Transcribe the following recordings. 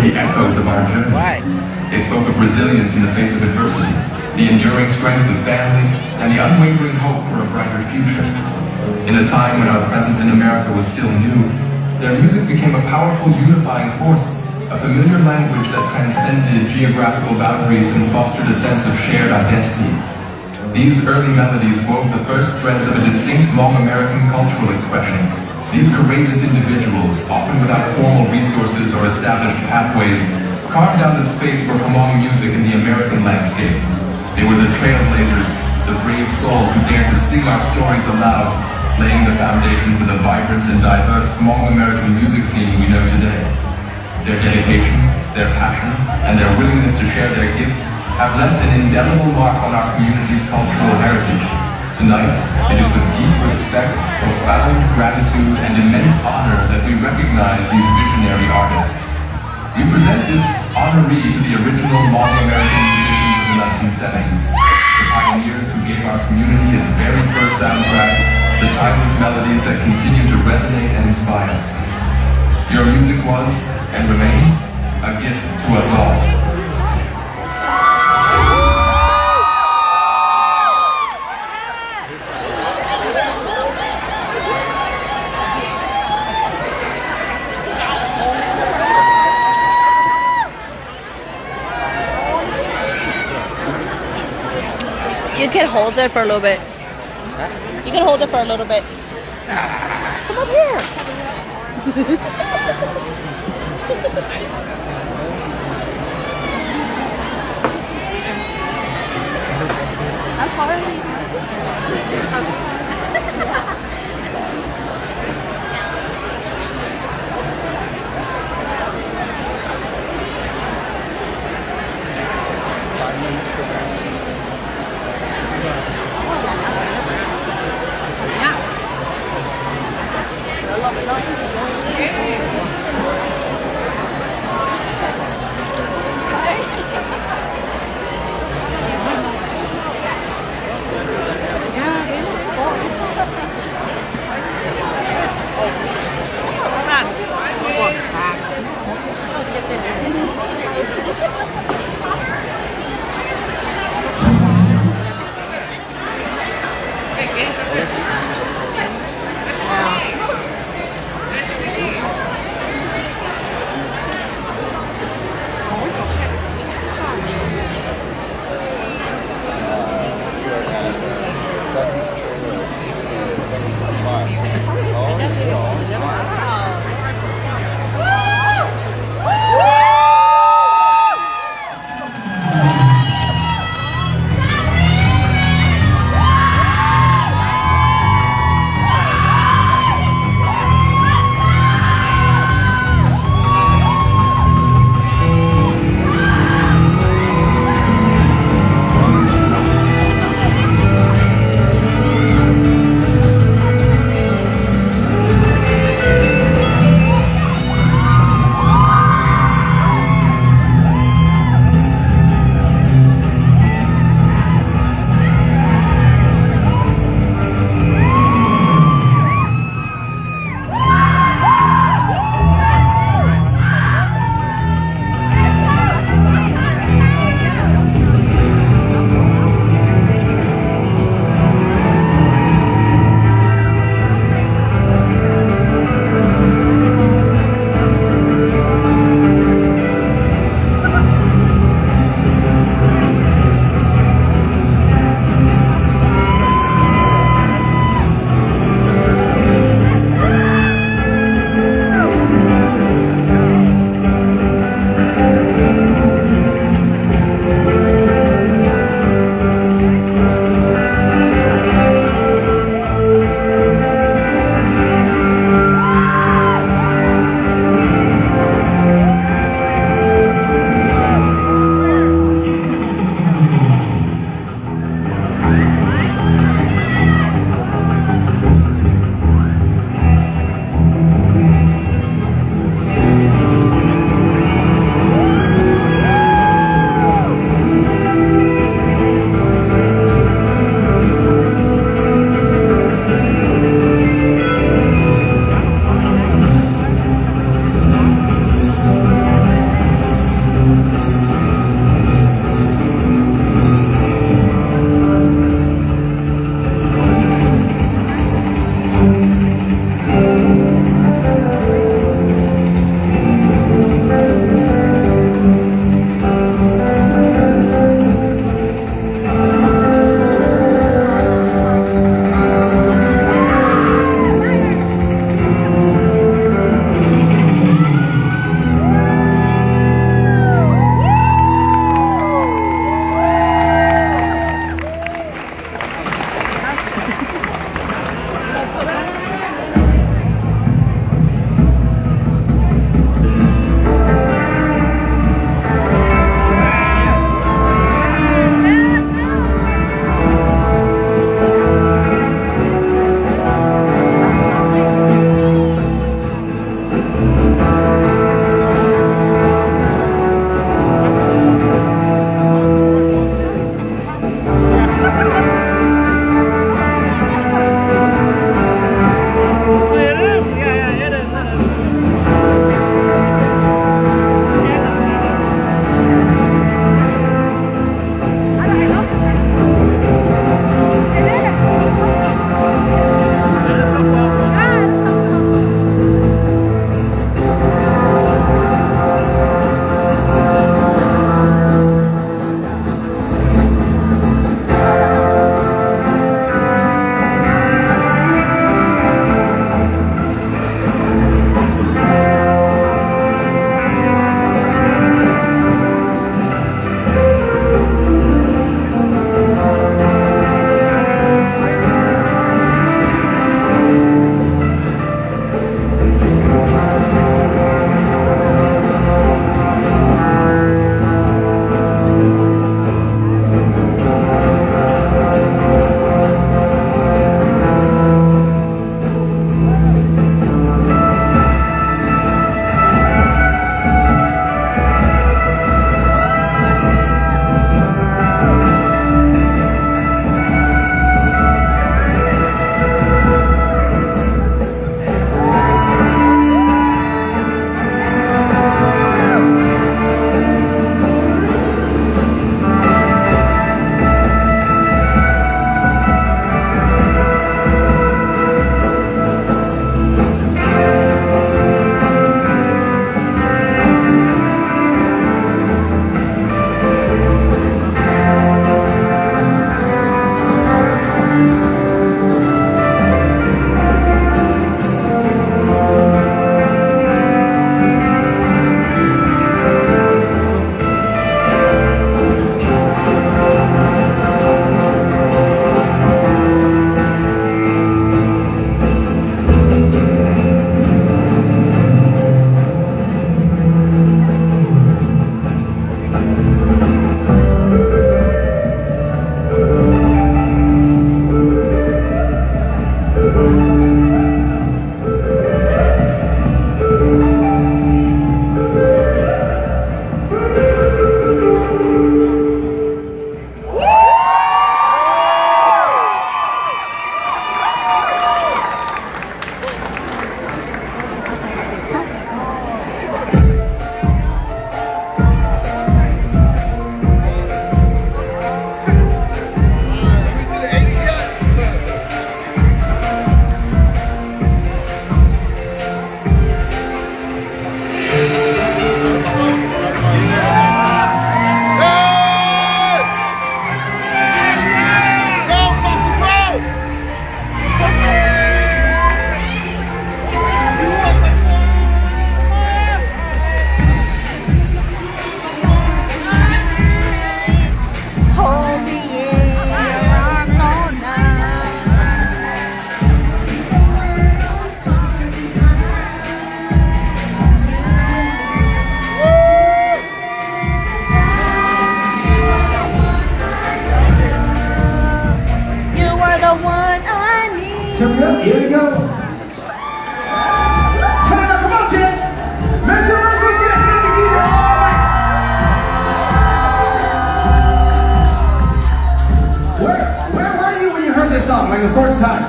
the echoes of our journey. They spoke of resilience in the face of adversity, the enduring strength of family, and the unwavering hope for a brighter future. In a time when our presence in America was still new, their music became a powerful unifying force, a familiar language that transcended geographical boundaries and fostered a sense of shared identity. These early melodies wove the first threads of a distinct Hmong American cultural expression. These courageous individuals, often without formal resources or established pathways, carved out the space for Hmong music in the American landscape. They were the trailblazers, the brave souls who dared to sing our stories aloud, laying the foundation for the vibrant and diverse Hmong American music scene we know today. Their dedication, their passion, and their willingness to share their gifts have left an indelible mark on our community's cultural heritage. Tonight, it is with deep respect, profound gratitude, and immense honor that we recognize these visionary artists. We present this honoree to the original Hmong American musicians of the 1970s, the pioneers who gave our community its very first soundtrack, the timeless melodies that continue to resonate and inspire. Your music was, and remains, a gift to us all. You can hold it for a little bit. You can hold it for a little bit. Come up here. I'm following you.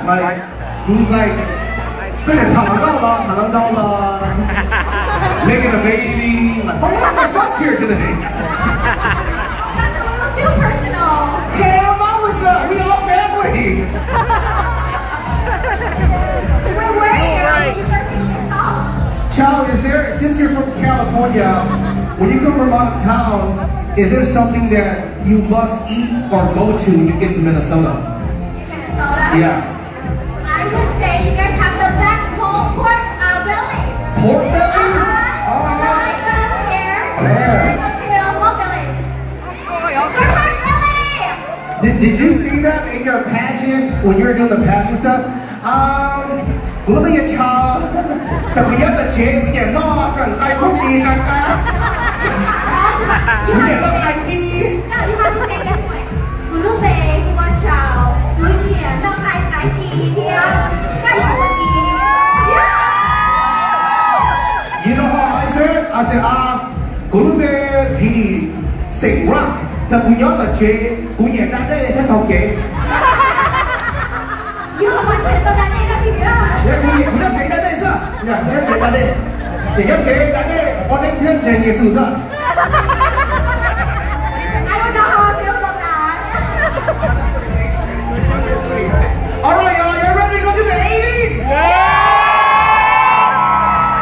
like he's like 快点螳螂到了，螳螂到了 making a baby. Like, oh yeah, my son's here today. That's a little too personal. Hell no, it's not. We all family. Where were you? You first sing this song. Chow, is there, since you're from California, when you come from out of town, is there something that you must eat or go to when you get to Minnesota? Minnesota? Yeah. I would say you guys have the best pulled pork belly. Pork belly? Oh, right here. Yeah. Let's do it on Wall Village. Pork belly! Did you see that in your pageant when you were doing the pageant stuff? 我们也唱，แต่不要的钱不要拿，กันใครคนดีกันนะ不要拿ไอ้ดี No, you have to say this way. Guru Bey, Huan Chao, Guru Ye, Nong Hai Kai Ti, Tia, Kai Hu Ti. Yeah! You know how I said? I said, cũng về thì sing rock, thật cũng nhớ là chế, cũng nhớ ra đây hết học kế. You don't want to tell that name, that's it. cũng nhớ chế ra đây sao? Nhớ chế ra đây. Thì nhớ chế ra đây, có đến thiên chế nghệ sự sao? I don't know how I feel about that. All right, y'all, you ready to go to the 80s?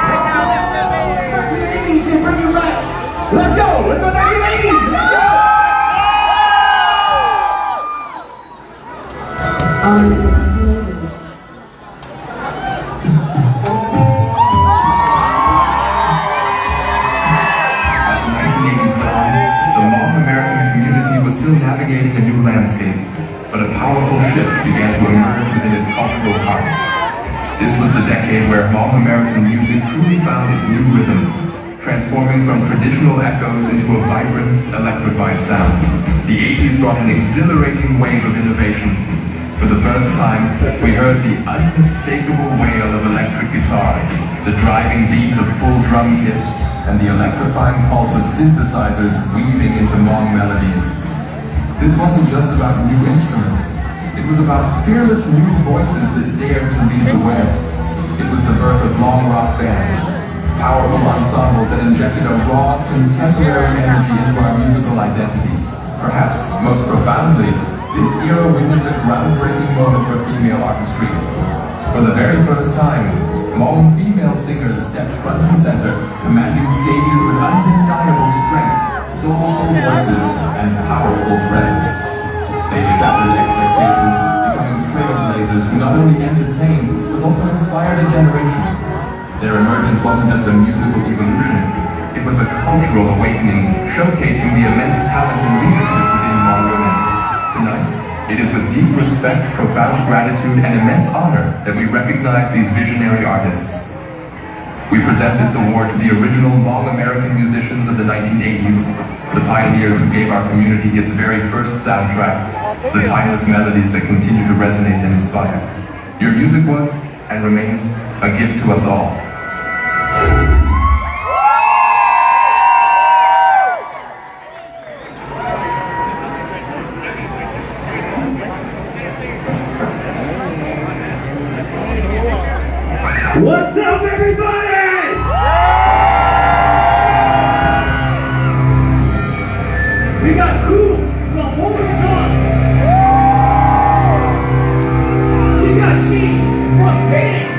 Let's go to the 80s and bring you back. Let's go to the 80s. Let's go. As the 1980s dawned, the Hmong American community was still navigating a new landscape, but a powerful shift began to emerge within its cultural heart. This was the decade where Hmong American music truly found its new rhythm, transforming from traditional echoes into a vibrant, electrified sound. The 80s brought an exhilarating wave of innovation. For the first time, we heard the unmistakable wail of electric guitars, the driving beat of full drum kits, and the electrifying pulse of synthesizers weaving into Hmong melodies. This wasn't just about new instruments. It was about fearless new voices that dared to lead the way. It was the birth of Hmong rock bands, powerful ensembles that injected a raw, contemporary energy into our musical identity. Perhaps most profoundly, this era witnessed a groundbreaking moment for female artistry. For the very first time, Hmong female singers stepped front and center, commanding stages with undeniable strength, soulful voices, and powerful presence. They shattered expectations, becoming trailblazers who not only entertained, but also inspired a generation. Their emergence wasn't just a musical evolution, it was a cultural awakening, showcasing the immense talent and leadership within Hmong women. Tonight, it is with deep respect, profound gratitude, and immense honor that we recognize these visionary artists. We present this award to the original Hmong American musicians of the 1980s, the pioneers who gave our community its very first soundtrack, the timeless melodies that continue to resonate and inspire. Your music was, and remains, a gift to us all. What's up, everybody? We got Cool from Womerton. We got Chi from Dayton.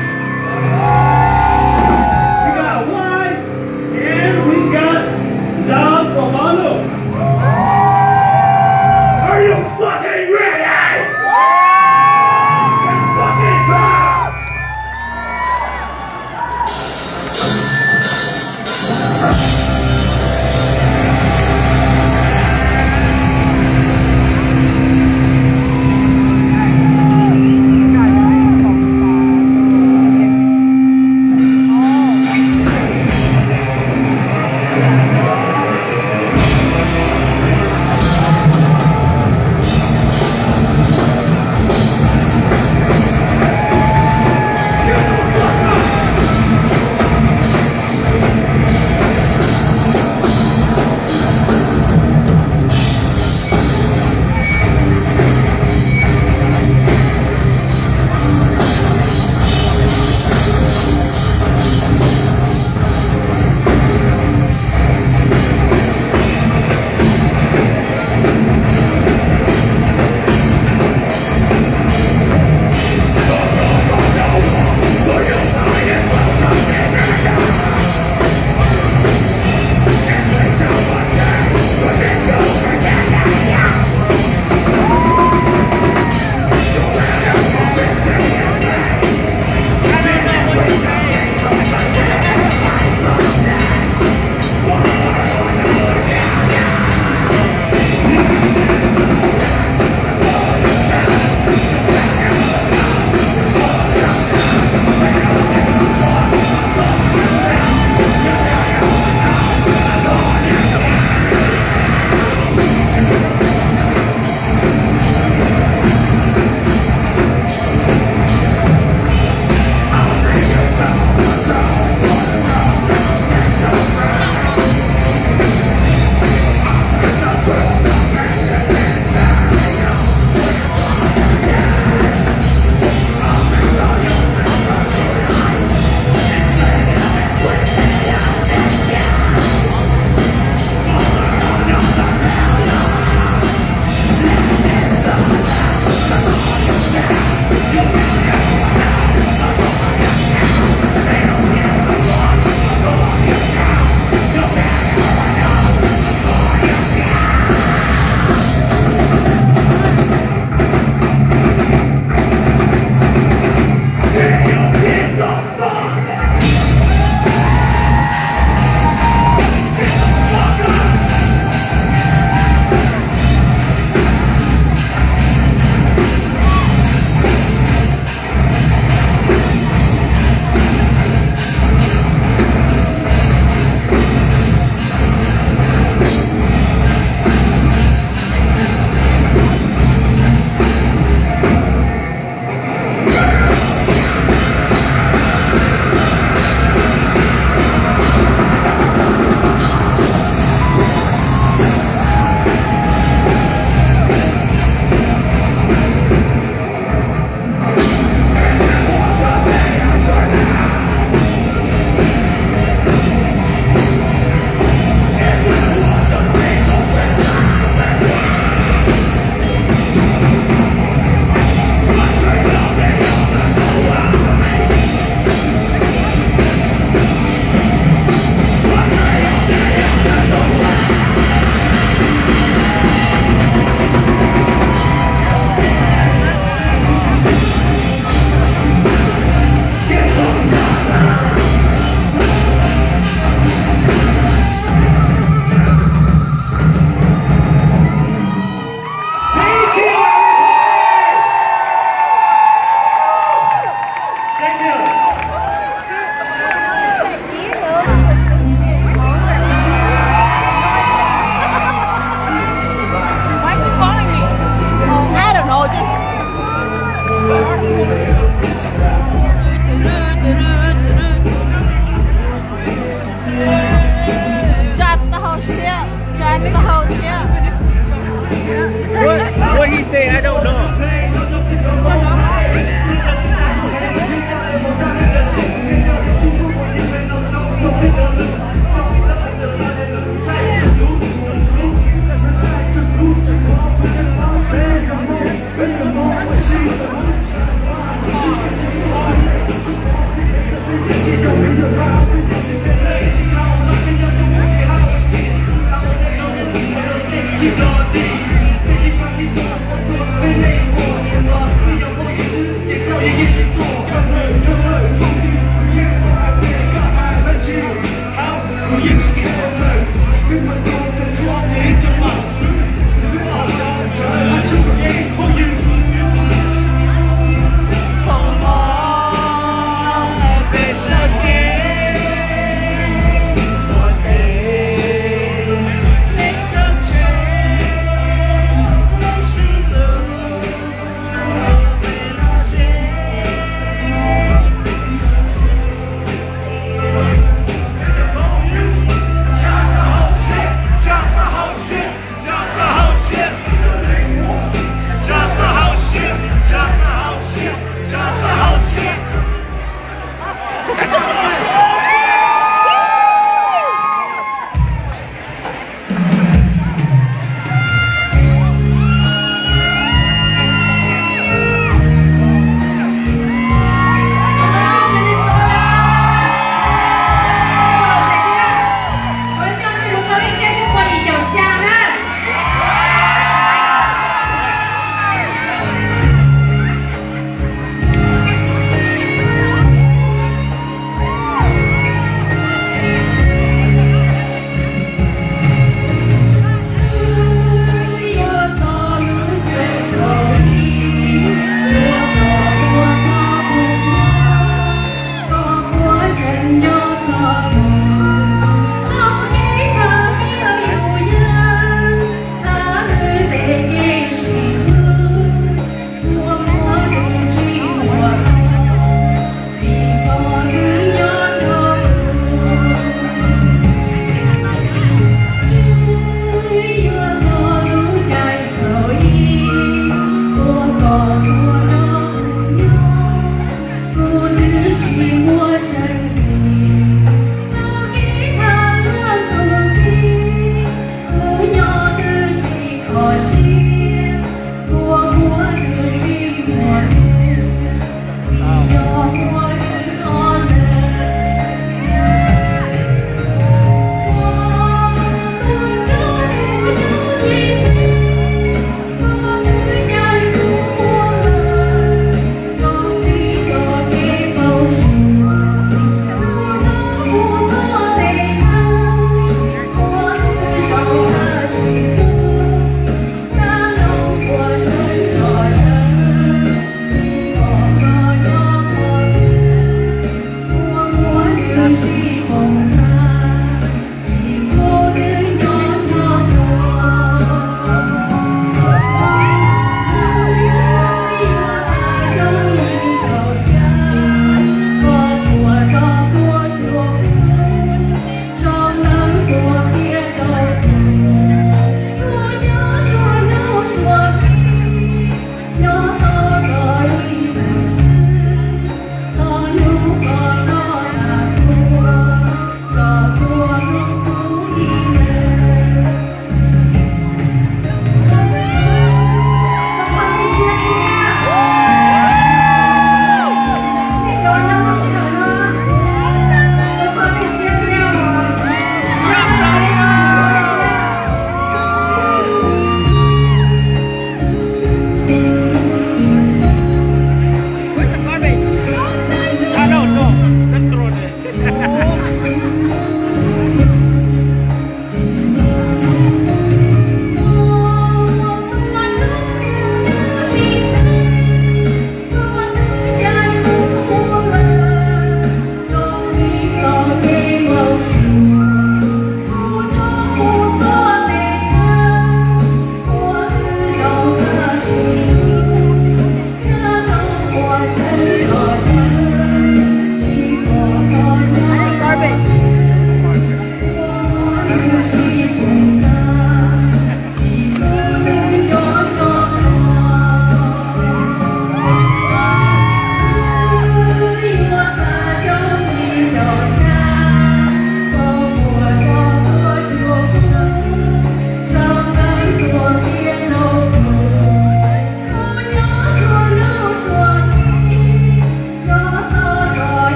去落地，背起放心多，我做被累过，眼光不要过于世界，表演也许多，干杯，共你不言，我还没干还很久，好，我也是开门，跟我多的装你的帽子，不要老着，就给 for you。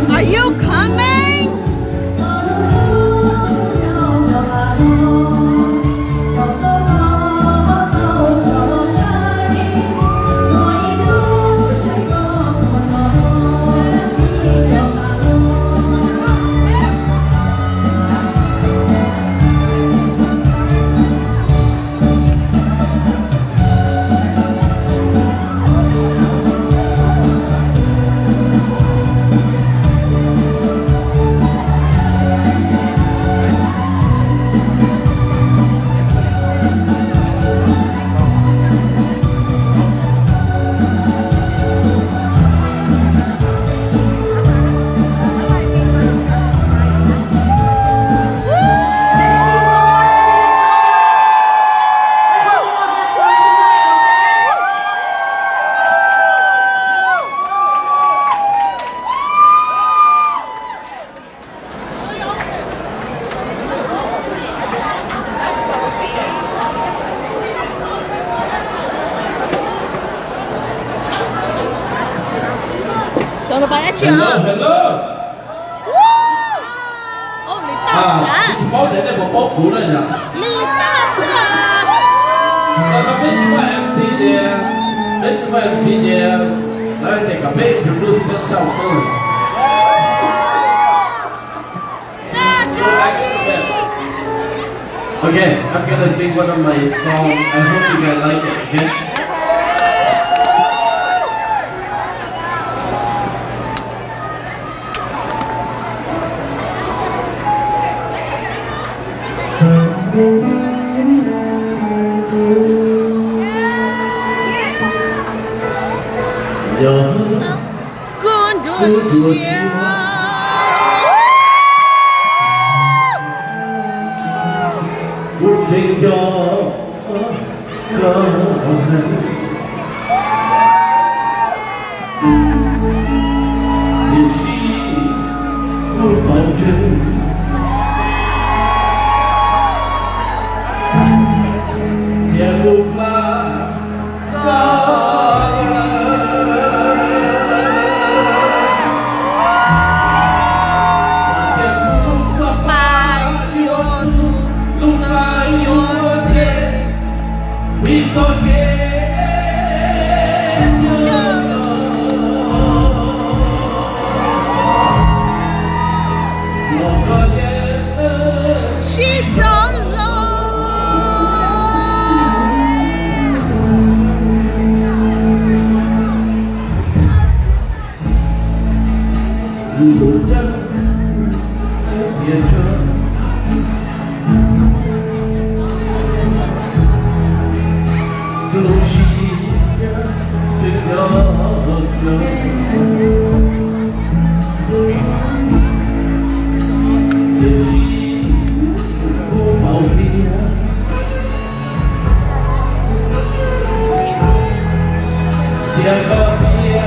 Are you coming? Hello, Hello. 哦，李大神，包人哋冇包股啦就。李大神，咁你做乜 MC 嘅？你做乜 MC 嘅？嚟你咁咩 introduce yourself 先。Okay, I'm gonna sing one of my songs. I hope you guys like it, okay? good to see you. Cuộc tình cho也是不保证，也无法高路灯点着，路西正要走，也是不保你。两个家乡。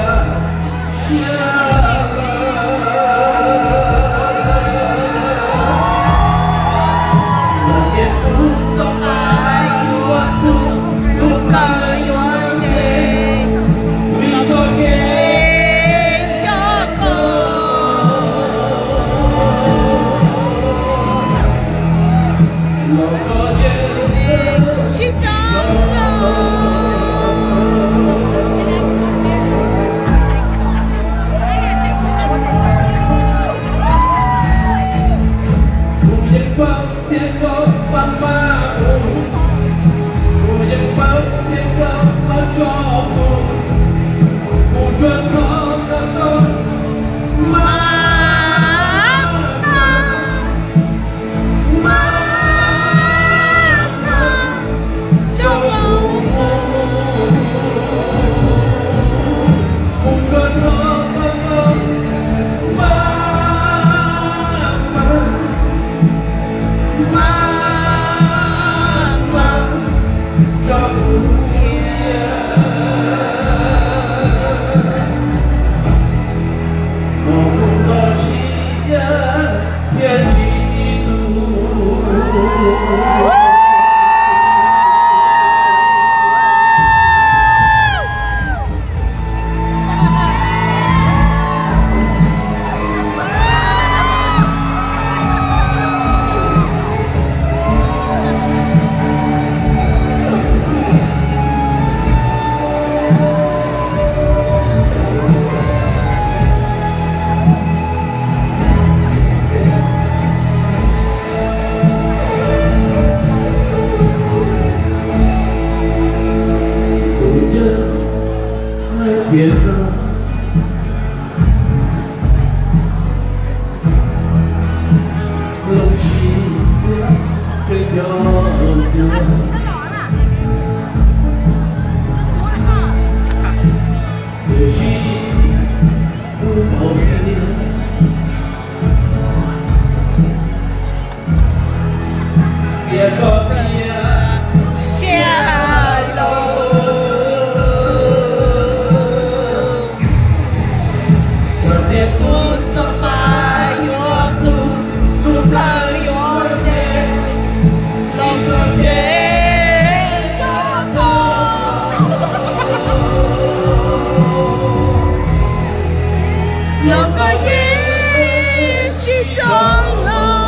就可惜不保密。别告别下楼。有个一起终老。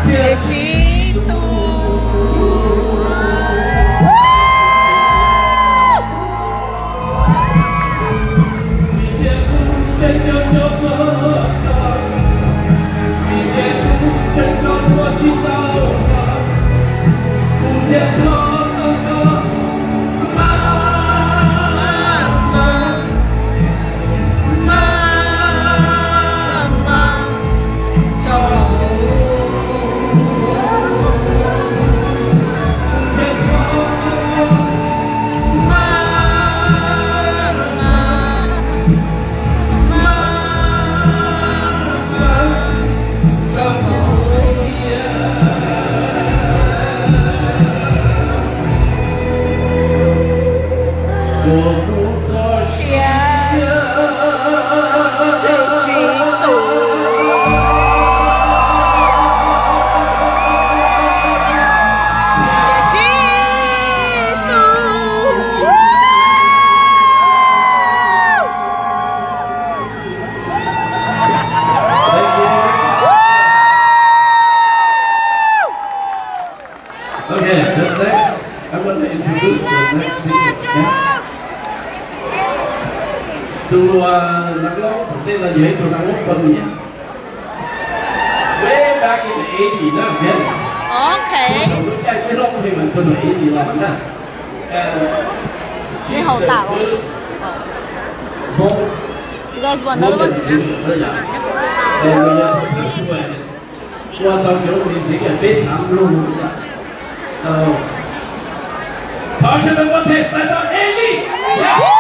别嫉妒。Okay, the next, I want to introduce the next singer. Yeah. ตัวนักร้องผมtên là gì? Tôiนักร้องคนนี้ Way back in the 80s นะ man. Okay. ผมรู้จักไม่ร้องเพลงเหมือนคนไหนดีหรอกนะ She's the first bold You guys want another woman one? singer 都有。我當有啲時嘅俾三路嘅。跑出嚟我哋睇到 Ellie。